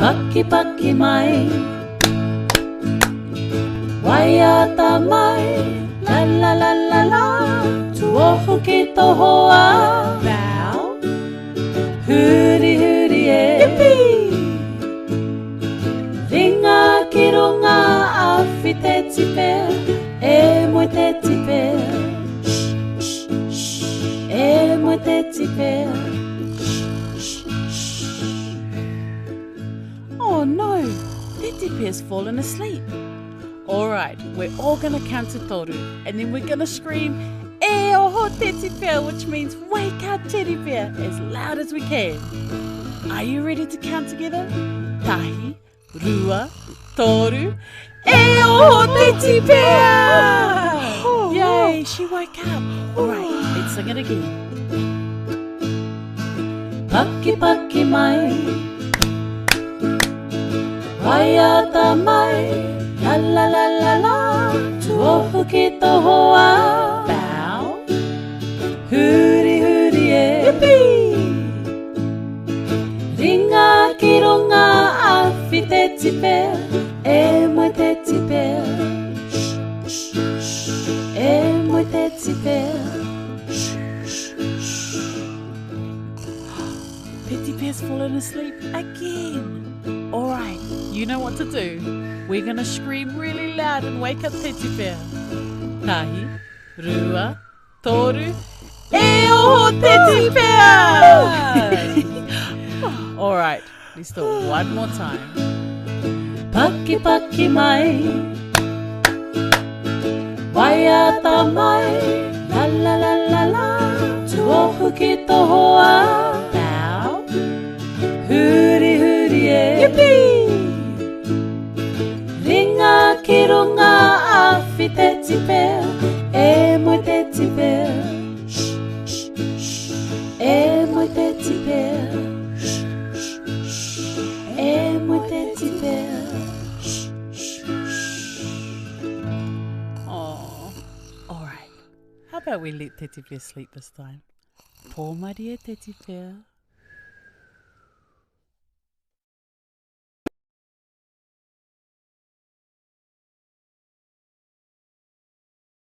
Pakipaki mai, Waiata mai, la la la la la, Tuohu ki tohoa, Bow. Hurihuri e, Yippee! Ringa ki runga, Awhi Teti Pea, e moi Teti Pea, e moi Teti Pea. Oh no, Teti Pea's fallen asleep. Alright, we're all gonna count to toru and then we're gonna scream E oho Teti Pea, which means wake up Teti Pea, as loud as we can. Are you ready to count together? Tahi, rua, toru, E oho Teti Pea! Yay, she woke up. Alright, let's sing it again. Pakipaki mai, Waiata mai, la la la la la, Tuohu ki tohoa, Bow. Hurihuri e, Yippee! Ringa ki runga, Awhi Teti Pea, e moi Teti Pea, e moi Teti Pea. Teti Pea's fallen asleep again. Alright, you know what to do. We're gonna scream really loud and wake up Teti Pea. Tahi, rua, toru, e oho Teti Pea! Alright, let's do it one more time. Pakipaki mai, Waiata mai, la la la la la, Tuohu ki tohoa, Bow. Hurihuri e, Yippee! Ringa ki runga, Awhi Teti Pea, e moi Teti Pea, e moi Teti Pea, e moi Teti Pea. Oh, alright. How about we let Teti Pea sleep this time? Pō maria Teti Pea.